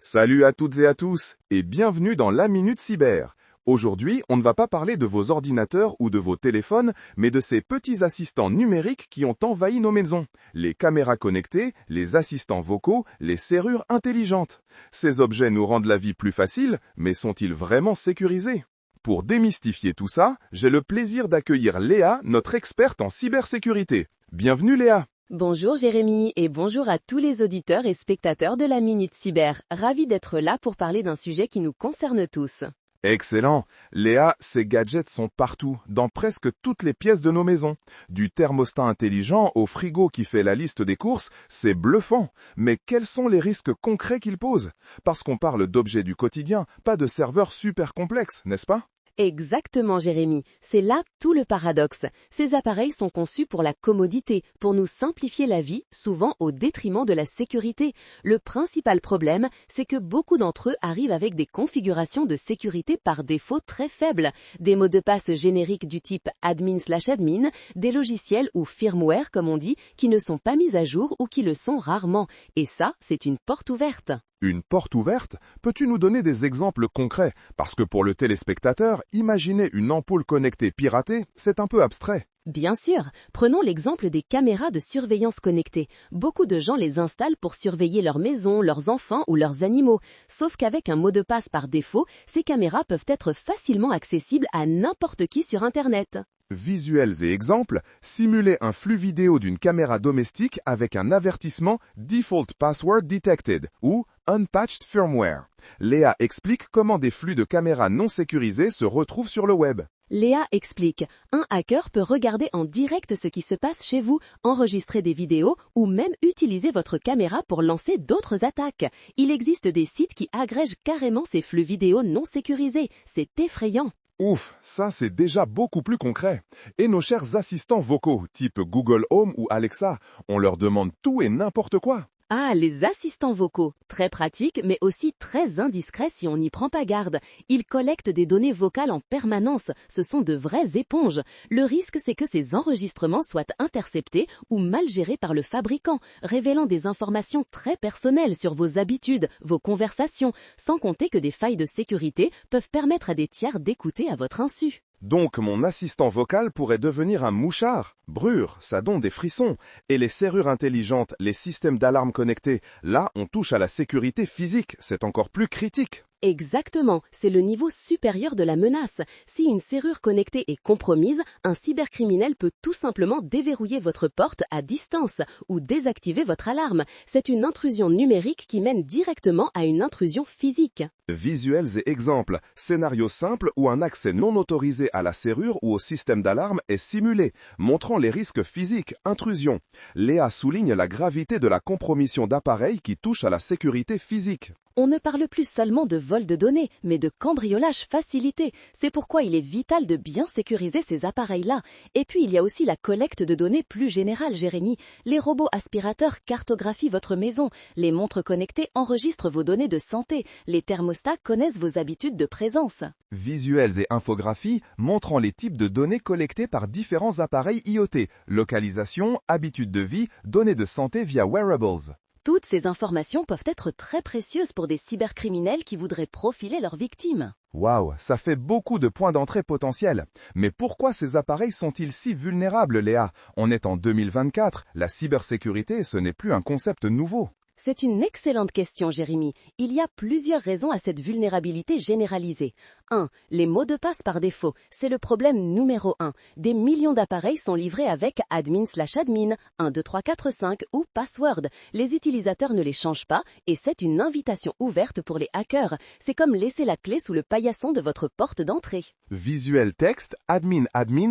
Salut à toutes et à tous, et bienvenue dans la Minute Cyber. Aujourd'hui, on ne va pas parler de vos ordinateurs ou de vos téléphones, mais de ces petits assistants numériques qui ont envahi nos maisons. Les caméras connectées, les assistants vocaux, les serrures intelligentes. Ces objets nous rendent la vie plus facile, mais sont-ils vraiment sécurisés? Pour démystifier tout ça, j'ai le plaisir d'accueillir Léa, notre experte en cybersécurité. Bienvenue Léa. Bonjour Jérémy et bonjour à tous les auditeurs et spectateurs de la Minute Cyber. Ravi d'être là pour parler d'un sujet qui nous concerne tous. Excellent. Léa, ces gadgets sont partout, dans presque toutes les pièces de nos maisons. Du thermostat intelligent au frigo qui fait la liste des courses, c'est bluffant. Mais quels sont les risques concrets qu'ils posent? Parce qu'on parle d'objets du quotidien, pas de serveurs super complexes, n'est-ce pas? Exactement Jérémy, c'est là tout le paradoxe. Ces appareils sont conçus pour la commodité, pour nous simplifier la vie, souvent au détriment de la sécurité. Le principal problème, c'est que beaucoup d'entre eux arrivent avec des configurations de sécurité par défaut très faibles, des mots de passe génériques du type admin/admin, des logiciels ou firmware comme on dit, qui ne sont pas mis à jour ou qui le sont rarement. Et ça, c'est une porte ouverte. Une porte ouverte? Peux-tu nous donner des exemples concrets? Parce que pour le téléspectateur, imaginer une ampoule connectée piratée, c'est un peu abstrait. Bien sûr, prenons l'exemple des caméras de surveillance connectées. Beaucoup de gens les installent pour surveiller leur maison, leurs enfants ou leurs animaux. Sauf qu'avec un mot de passe par défaut, ces caméras peuvent être facilement accessibles à n'importe qui sur Internet. Visuels et exemples, simuler un flux vidéo d'une caméra domestique avec un avertissement Default Password Detected ou Unpatched Firmware. Léa explique comment des flux de caméras non sécurisés se retrouvent sur le web. Léa explique, un hacker peut regarder en direct ce qui se passe chez vous, enregistrer des vidéos ou même utiliser votre caméra pour lancer d'autres attaques. Il existe des sites qui agrègent carrément ces flux vidéo non sécurisés. C'est effrayant. Ouf, ça c'est déjà beaucoup plus concret. Et nos chers assistants vocaux, type Google Home ou Alexa, on leur demande tout et n'importe quoi. Ah, les assistants vocaux, très pratiques mais aussi très indiscrets si on n'y prend pas garde. Ils collectent des données vocales en permanence, ce sont de vraies éponges. Le risque c'est que ces enregistrements soient interceptés ou mal gérés par le fabricant, révélant des informations très personnelles sur vos habitudes, vos conversations, sans compter que des failles de sécurité peuvent permettre à des tiers d'écouter à votre insu. Donc mon assistant vocal pourrait devenir un mouchard. Brûle, ça donne des frissons. Et les serrures intelligentes, les systèmes d'alarme connectés, là on touche à la sécurité physique, c'est encore plus critique. Exactement, c'est le niveau supérieur de la menace. Si une serrure connectée est compromise, un cybercriminel peut tout simplement déverrouiller votre porte à distance ou désactiver votre alarme. C'est une intrusion numérique qui mène directement à une intrusion physique. Visuels et exemples, scénario simple où un accès non autorisé à la serrure ou au système d'alarme est simulé, montrant les risques physiques, intrusion. Léa souligne la gravité de la compromission d'appareils qui touche à la sécurité physique. On ne parle plus seulement de vol de données, mais de cambriolage facilité. C'est pourquoi il est vital de bien sécuriser ces appareils-là. Et puis il y a aussi la collecte de données plus générale, Jérémy. Les robots aspirateurs cartographient votre maison. Les montres connectées enregistrent vos données de santé. Les thermostats connaissent vos habitudes de présence. Visuels et infographies montrant les types de données collectées par différents appareils IoT, localisation, habitudes de vie, données de santé via wearables. Toutes ces informations peuvent être très précieuses pour des cybercriminels qui voudraient profiler leurs victimes. Waouh, ça fait beaucoup de points d'entrée potentiels. Mais pourquoi ces appareils sont-ils si vulnérables, Léa? On est en 2024, la cybersécurité, ce n'est plus un concept nouveau. C'est une excellente question, Jérémy. Il y a plusieurs raisons à cette vulnérabilité généralisée. 1. Les mots de passe par défaut. C'est le problème numéro 1. Des millions d'appareils sont livrés avec admin/admin, 1, 2, 3, 4, 5 ou password. Les utilisateurs ne les changent pas et c'est une invitation ouverte pour les hackers. C'est comme laisser la clé sous le paillasson de votre porte d'entrée. Visuel texte, admin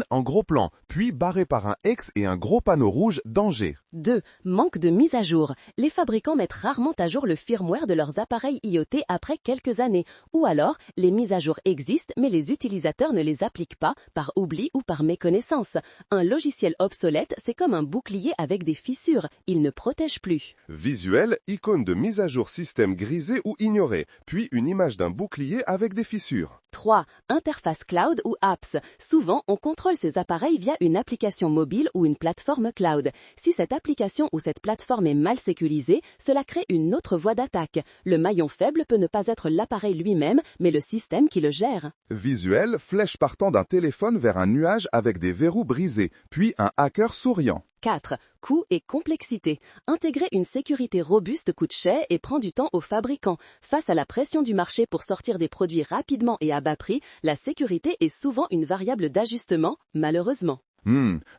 en gros plan, puis barré par un X et un gros panneau rouge danger. 2. Manque de mise à jour. Les fabricants mettent rarement à jour le firmware de leurs appareils IoT après quelques années. Ou alors, les mises à jour existent mais les utilisateurs ne les appliquent pas par oubli ou par méconnaissance. Un logiciel obsolète, c'est comme un bouclier avec des fissures. Il ne protège plus. Visuel, icône de mise à jour système grisé ou ignoré, puis une image d'un bouclier avec des fissures. 3. Interface cloud ou apps. Souvent, on contrôle ces appareils via une application mobile ou une plateforme cloud. Si cette application ou cette plateforme est mal sécurisée, cela crée une autre voie d'attaque. Le maillon faible peut ne pas être l'appareil lui-même, mais le système qui le gère. Visuel, flèche partant d'un téléphone vers un nuage avec des verrous brisés, puis un hacker souriant. 4. Coût et complexité. Intégrer une sécurité robuste coûte cher et prend du temps aux fabricants. Face à la pression du marché pour sortir des produits rapidement et à bas prix, la sécurité est souvent une variable d'ajustement, malheureusement.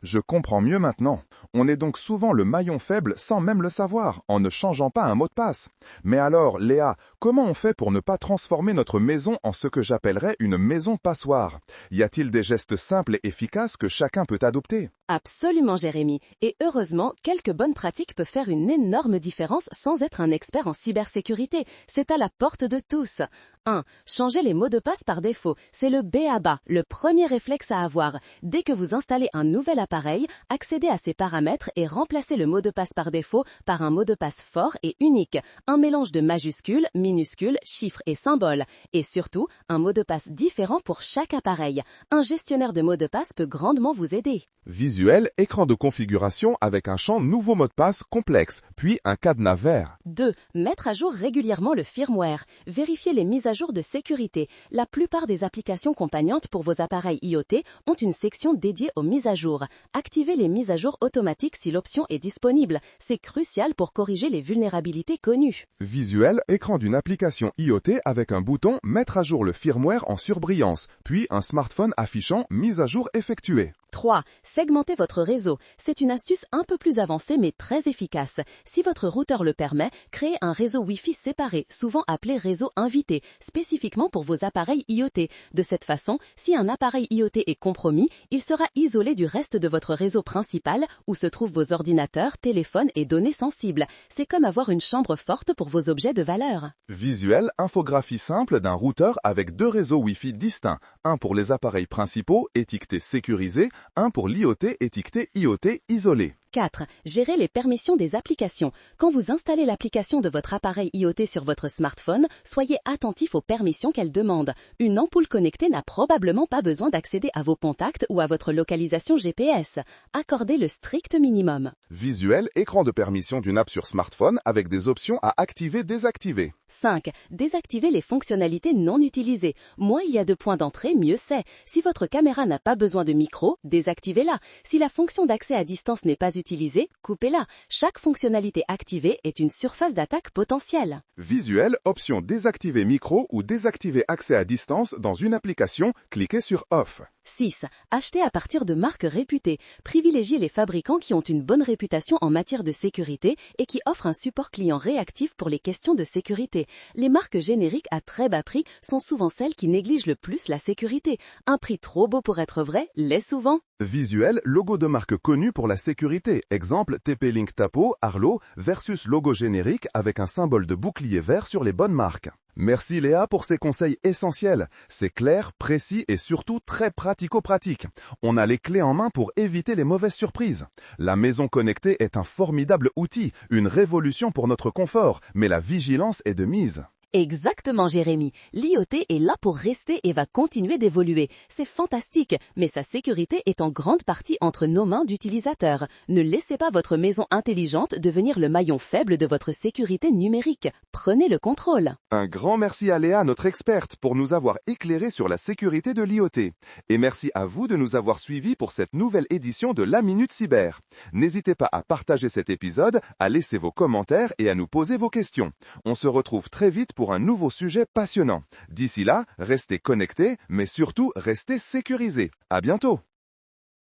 Je comprends mieux maintenant. On est donc souvent le maillon faible sans même le savoir, en ne changeant pas un mot de passe. Mais alors, Léa, comment on fait pour ne pas transformer notre maison en ce que j'appellerais une maison passoire? Y a-t-il des gestes simples et efficaces que chacun peut adopter? Absolument, Jérémy. Et heureusement, quelques bonnes pratiques peuvent faire une énorme différence sans être un expert en cybersécurité. C'est à la porte de tous. 1. Changer les mots de passe par défaut. C'est le b.a.-ba, le premier réflexe à avoir. Dès que vous installez un nouvel appareil, accédez à ses paramètres et remplacez le mot de passe par défaut par un mot de passe fort et unique. Un mélange de majuscules, minuscules, chiffres et symboles. Et surtout, un mot de passe différent pour chaque appareil. Un gestionnaire de mots de passe peut grandement vous aider. Visuel, écran de configuration avec un champ nouveau mot de passe complexe, puis un cadenas vert. 2. Mettre à jour régulièrement le firmware. Vérifiez les mises à jour de sécurité. La plupart des applications compagnantes pour vos appareils IoT ont une section dédiée aux mises à jour. Activez les mises à jour automatiques si l'option est disponible. C'est crucial pour corriger les vulnérabilités connues. Visuel, écran d'une application IoT avec un bouton Mettre à jour le firmware en surbrillance, puis un smartphone affichant Mise à jour effectuée. 3. Segmentez votre réseau. C'est une astuce un peu plus avancée mais très efficace. Si votre routeur le permet, créez un réseau Wi-Fi séparé, souvent appelé réseau invité, spécifiquement pour vos appareils IoT. De cette façon, si un appareil IoT est compromis, il sera isolé du reste de votre réseau principal où se trouvent vos ordinateurs, téléphones et données sensibles. C'est comme avoir une chambre forte pour vos objets de valeur. Visuel, infographie simple d'un routeur avec 2 réseaux Wi-Fi distincts, un pour les appareils principaux étiquetés sécurisés, un pour l'IoT étiqueté IoT isolé. 4. Gérer les permissions des applications. Quand vous installez l'application de votre appareil IoT sur votre smartphone, soyez attentif aux permissions qu'elle demande. Une ampoule connectée n'a probablement pas besoin d'accéder à vos contacts ou à votre localisation GPS. Accordez le strict minimum. Visuel, écran de permission d'une app sur smartphone avec des options à activer-désactiver. 5. Désactivez les fonctionnalités non utilisées. Moins il y a de points d'entrée, mieux c'est. Si votre caméra n'a pas besoin de micro, désactivez-la. Si la fonction d'accès à distance n'est pas utilisée, coupez-la. Chaque fonctionnalité activée est une surface d'attaque potentielle. Visuel, option désactiver micro ou désactiver accès à distance dans une application, cliquez sur Off. 6. Achetez à partir de marques réputées. Privilégiez les fabricants qui ont une bonne réputation en matière de sécurité et qui offrent un support client réactif pour les questions de sécurité. Les marques génériques à très bas prix sont souvent celles qui négligent le plus la sécurité. Un prix trop beau pour être vrai l'est souvent. Visuel, logo de marque connue pour la sécurité. Exemple TP-Link Tapo, Arlo versus logo générique avec un symbole de bouclier vert sur les bonnes marques. Merci Léa pour ces conseils essentiels. C'est clair, précis et surtout très pratico-pratique. On a les clés en main pour éviter les mauvaises surprises. La maison connectée est un formidable outil, une révolution pour notre confort, mais la vigilance est de mise. Exactement, Jérémy. L'IoT est là pour rester et va continuer d'évoluer. C'est fantastique, mais sa sécurité est en grande partie entre nos mains d'utilisateurs. Ne laissez pas votre maison intelligente devenir le maillon faible de votre sécurité numérique. Prenez le contrôle. Un grand merci à Léa, notre experte, pour nous avoir éclairé sur la sécurité de l'IoT. Et merci à vous de nous avoir suivis pour cette nouvelle édition de La Minute Cyber. N'hésitez pas à partager cet épisode, à laisser vos commentaires et à nous poser vos questions. On se retrouve très vite pour un nouveau sujet passionnant. D'ici là, restez connectés, mais surtout restez sécurisés. À bientôt!